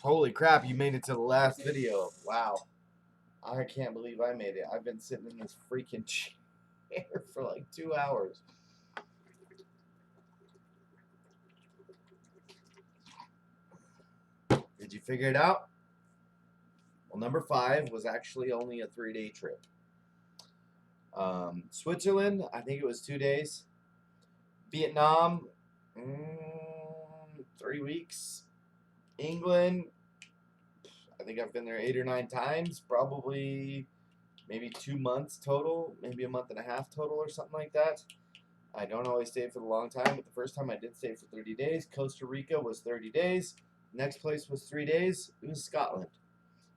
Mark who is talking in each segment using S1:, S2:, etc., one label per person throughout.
S1: Holy crap, you made it to the last video. Wow. I can't believe I made it. I've been sitting in this freaking chair for like 2 hours. Did you figure it out? Well, number 5 was actually only a 3-day trip. Switzerland, I think it was 2 days. Vietnam, 3 weeks. England, I think I've been there 8 or 9 times. Probably maybe 2 months total. Maybe a month and a half total or something like that. I don't always stay for the long time, but the first time I did stay for 30 days. Costa Rica was 30 days. Next place was 3 days. It was Scotland.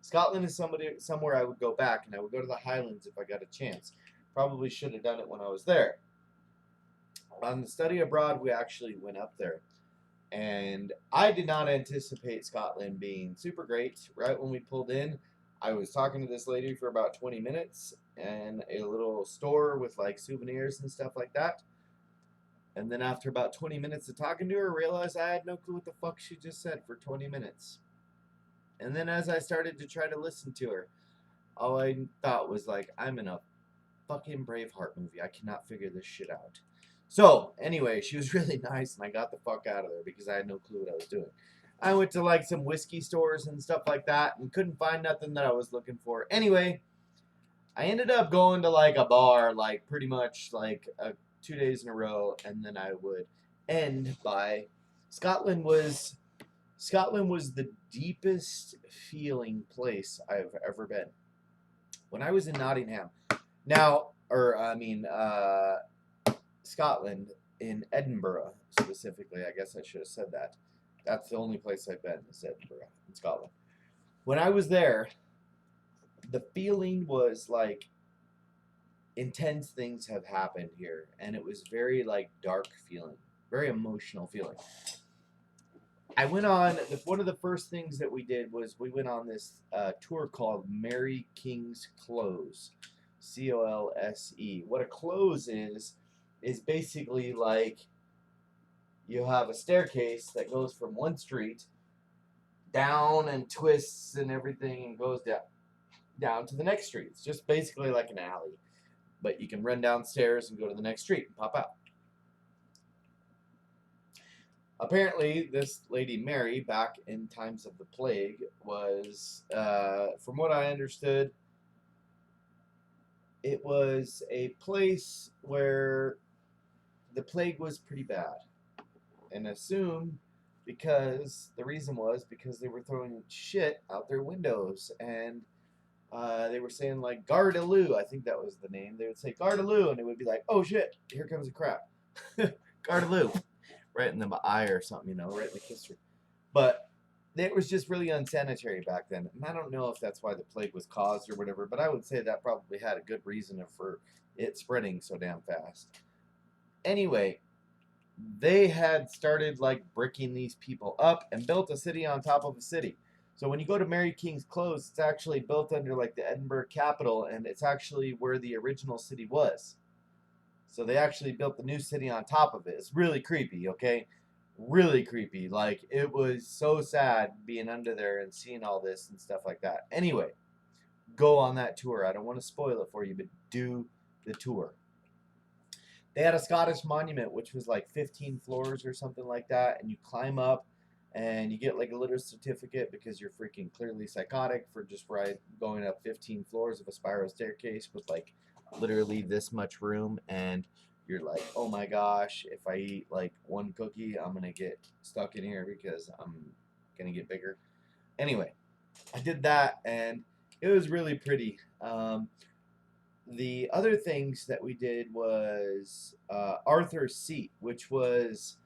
S1: Scotland is somewhere I would go back, and I would go to the Highlands if I got a chance. Probably should have done it when I was there. On the study abroad, we actually went up there. And I did not anticipate Scotland being super great. Right when we pulled in, I was talking to this lady for about 20 minutes in a little store with like souvenirs and stuff like that. And then after about 20 minutes of talking to her, I realized I had no clue what the fuck she just said for 20 minutes. And then as I started to try to listen to her, all I thought was like, I'm in a fucking Braveheart movie. I cannot figure this shit out. So, anyway, she was really nice, and I got the fuck out of there because I had no clue what I was doing. I went to like some whiskey stores and stuff like that and couldn't find nothing that I was looking for. Anyway, I ended up going to like a bar like pretty much like 2 days in a row, and then I would end by Scotland was the deepest feeling place I've ever been. When I was in Nottingham, Scotland, in Edinburgh specifically, I guess I should have said that. That's the only place I've been is Edinburgh in Scotland. When I was there, the feeling was like intense things have happened here, and it was very like dark feeling, very emotional feeling. I went on one of the first things that we did was we went on this tour called Mary King's Close, Colse. What a close is basically like you have a staircase that goes from one street down and twists and everything and goes down to the next street. It's just basically like an alley, but you can run downstairs and go to the next street and pop out. Apparently, this lady Mary, back in times of the plague, was, from what I understood, it was a place where the plague was pretty bad. And assumed because the reason was because they were throwing shit out their windows. And they were saying, like, Gardaloo. I think that was the name. They would say Gardaloo, and it would be like, oh shit, here comes a crap. Gardaloo. Right in the eye or something, you know, right in the kisser. But it was just really unsanitary back then. And I don't know if that's why the plague was caused or whatever, but I would say that probably had a good reason for it spreading so damn fast. Anyway, they had started like bricking these people up and built a city on top of a city. So when you go to Mary King's Close, it's actually built under like the Edinburgh Capitol, and it's actually where the original city was. So they actually built the new city on top of it. It's really creepy, okay? Really creepy. Like, it was so sad being under there and seeing all this and stuff like that. Anyway, go on that tour. I don't want to spoil it for you, but do the tour. They had a Scottish monument, which was like 15 floors or something like that, and you climb up and you get like a little certificate because you're freaking clearly psychotic for just going up 15 floors of a spiral staircase with like literally this much room, and you're like, oh my gosh, if I eat like one cookie, I'm gonna get stuck in here because I'm gonna get bigger. Anyway, I did that, and it was really pretty. The other things that we did was Arthur's Seat, which was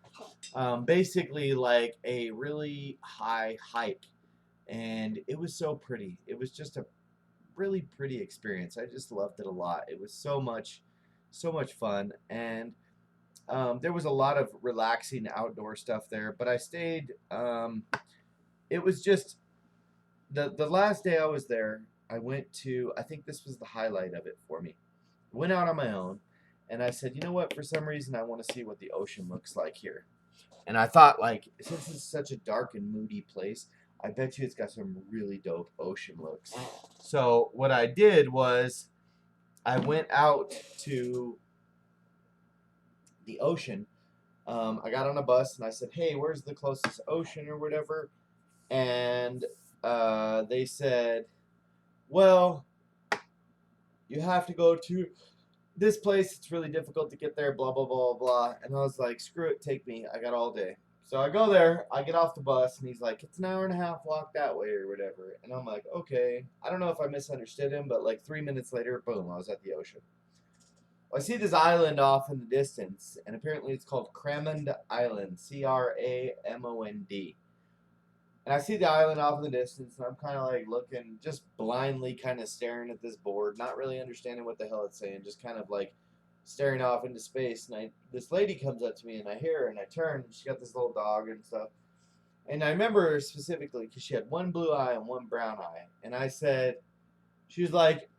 S1: basically like a really high hike, and it was so pretty. It was just a really pretty experience. I just loved it a lot. It was so much fun, and there was a lot of relaxing outdoor stuff there. But I stayed. It was just the last day I was there. I went to. I think this was the highlight of it for me. Went out on my own, and I said, you know what? For some reason, I want to see what the ocean looks like here. And I thought, like, since it's such a dark and moody place, I bet you it's got some really dope ocean looks. So what I did was I went out to the ocean. I got on a bus and I said, "Hey, where's the closest ocean or whatever?" And they said, "Well, you have to go to this place. It's really difficult to get there, blah, blah, blah, blah." And I was like, screw it, take me. I got all day. So I go there, I get off the bus, and he's like, it's an hour and a half walk that way or whatever. And I'm like, okay. I don't know if I misunderstood him, but like 3 minutes later, boom, I was at the ocean. Well, I see this island off in the distance, and apparently it's called Cramond Island, Cramond. And I see the island off in the distance, and I'm kind of like looking, just blindly kind of staring at this board, not really understanding what the hell it's saying, just kind of like staring off into space. And this lady comes up to me, and I hear her, and I turn, and she got this little dog and stuff. And I remember her specifically because she had one blue eye and one brown eye. And I said, she was like,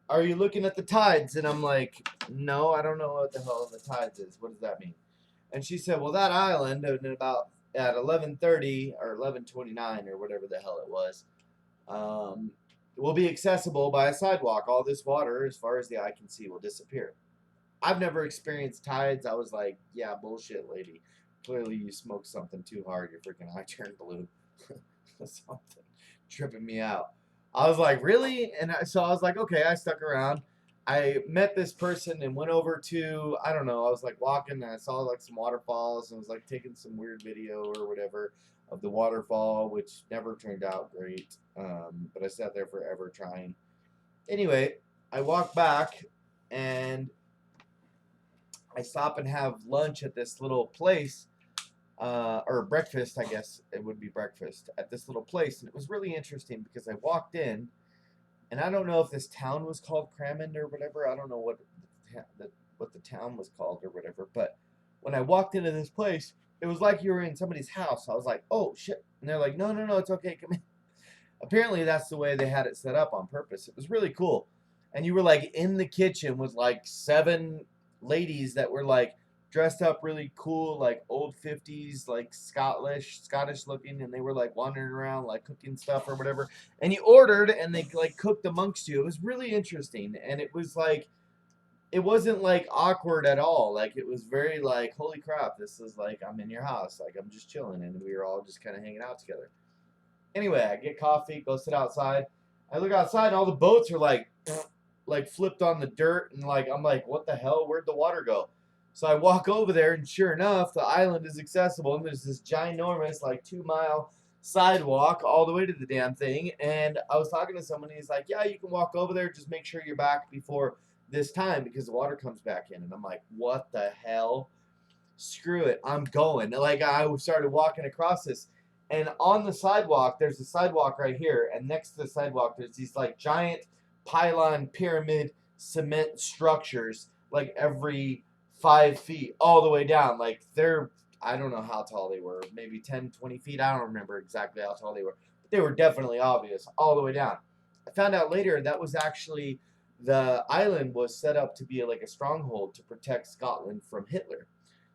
S1: "Are you looking at the tides?" And I'm like, "No, I don't know what the hell the tides is. What does that mean?" And she said, "Well, that island at 11:30 or 11:29 or whatever the hell it was, um, will be accessible by a sidewalk. All this water, as far as the eye can see, will disappear." I've never experienced tides. I was like, "Yeah, bullshit, lady. Clearly, you smoked something too hard. Your freaking eye turned blue." Something tripping me out. I was like, "Really?" So I was like, "Okay." I stuck around. I met this person and went over to, I don't know, I was like walking and I saw like some waterfalls and was like taking some weird video or whatever of the waterfall, which never turned out great. But I sat there forever trying. Anyway, I walk back and I stop and have lunch at this little place, or breakfast, I guess it would be breakfast at this little place. And it was really interesting because I walked in, and I don't know if this town was called Cramond or whatever. I don't know what the town was called or whatever. But when I walked into this place, it was like you were in somebody's house. I was like, "Oh shit!" And they're like, "No, no, no, it's okay. Come in." Apparently, that's the way they had it set up on purpose. It was really cool. And you were like in the kitchen with like 7 ladies that were like dressed up really cool, like old 50s, like Scottish looking, and they were like wandering around, like cooking stuff or whatever. And you ordered, and they like cooked amongst you. It was really interesting, and it was like it wasn't like awkward at all. Like it was very like, holy crap, this is like I'm in your house, like I'm just chilling, and we were all just kind of hanging out together. Anyway, I get coffee, go sit outside. I look outside, and all the boats are like like flipped on the dirt, and like I'm like, what the hell? Where'd the water go? So I walk over there, and sure enough, the island is accessible, and there's this ginormous, like 2 mile sidewalk all the way to the damn thing. And I was talking to someone, and he's like, "Yeah, you can walk over there. Just make sure you're back before this time because the water comes back in." And I'm like, "What the hell? Screw it, I'm going." Like I started walking across this, and on the sidewalk, there's a sidewalk right here, and next to the sidewalk, there's these like giant pylon pyramid cement structures, like every 5 feet all the way down. Like they're, I don't know how tall they were, maybe 10, 20 feet. I don't remember exactly how tall they were, but they were definitely obvious all the way down. I found out later that was actually the island was set up to be like a stronghold to protect Scotland from Hitler.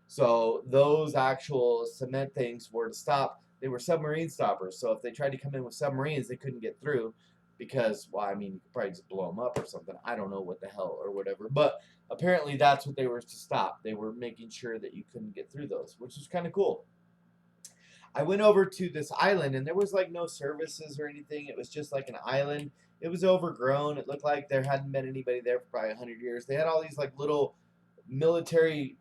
S1: So those actual cement things were to stop. They were submarine stoppers. So if they tried to come in with submarines, they couldn't get through because, well, I mean, you could probably just blow them up or something. I don't know what the hell or whatever. But apparently that's what they were to stop. They were making sure that you couldn't get through those, which was kind of cool. I went over to this island and there was like no services or anything. It was just like an island. It was overgrown. It looked like there hadn't been anybody there for probably 100 years. They had all these like little military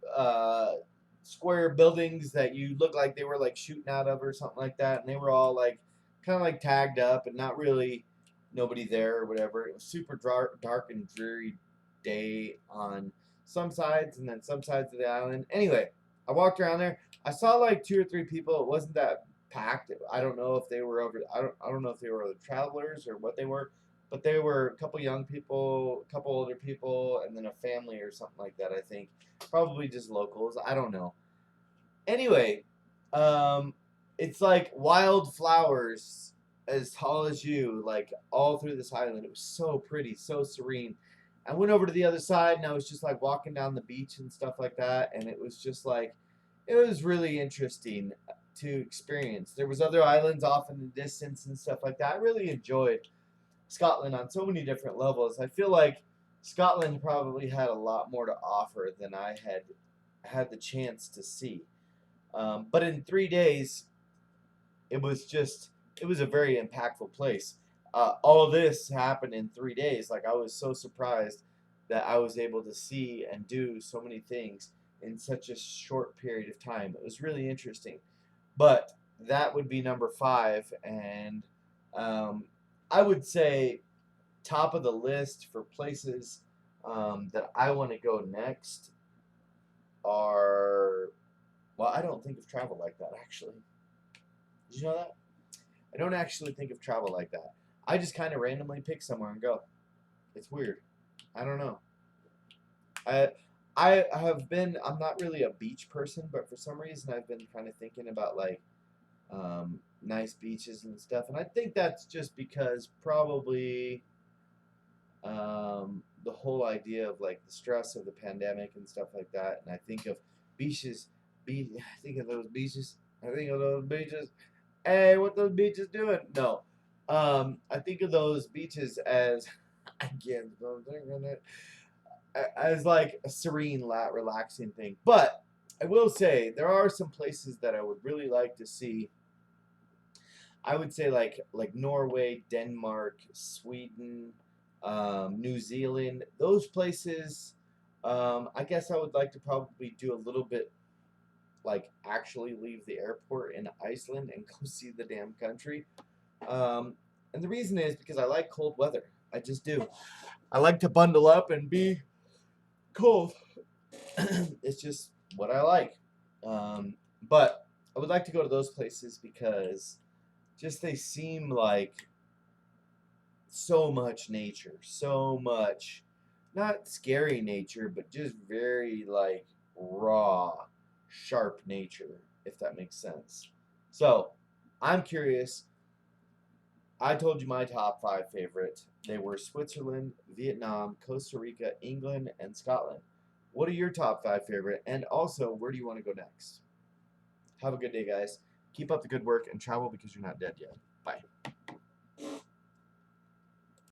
S1: square buildings that you look like they were like shooting out of or something like that, and they were all like kind of like tagged up and not really nobody there or whatever. It was super dark and dreary day on some sides, and then some sides of the island. Anyway, I walked around there. I saw like 2 or 3 people. It wasn't that packed. I don't know if they were over. I don't know if they were other travelers or what they were, but they were a couple young people, a couple older people, and then a family or something like that. I think probably just locals. I don't know. Anyway, um, it's like wildflowers as tall as you, like all through this island. It was so pretty, so serene. I went over to the other side and I was just like walking down the beach and stuff like that, and it was just like, it was really interesting to experience. There was other islands off in the distance and stuff like that. I really enjoyed Scotland on so many different levels. I feel like Scotland probably had a lot more to offer than I had the chance to see. But in 3 days, it was a very impactful place. All of this happened in 3 days. Like I was so surprised that I was able to see and do so many things in such a short period of time. It was really interesting. But that would be number five, and um, I would say top of the list for places that I want to go next are, well, I don't think of travel like that actually. Did you know that? I don't actually think of travel like that. I just kind of randomly pick somewhere and go. It's weird. I don't know. I I have been. I'm not really a beach person, but for some reason I've been kind of thinking about like nice beaches and stuff, and I think that's just because probably the whole idea of like the stress of the pandemic and stuff like that, and I think of beaches. I think of those beaches. I think of those beaches. Hey, what those beaches doing? No. I think of those beaches as again, as like a serene, relaxing thing. But I will say there are some places that I would really like to see. I would say like Norway, Denmark, Sweden, New Zealand. Those places. I guess I would like to probably do a little bit like actually leave the airport in Iceland and go see the damn country. And the reason is because I like cold weather. I just do. I like to bundle up and be cold. It's just what I like. But I would like to go to those places because just they seem like so much nature, so much, not scary nature, but just very like raw, sharp nature, if that makes sense. So I'm curious. I told you my top five favorite. They were Switzerland, Vietnam, Costa Rica, England, and Scotland. What are your top five favorite? And also, where do you want to go next? Have a good day, guys. Keep up the good work and travel because you're not dead yet. Bye.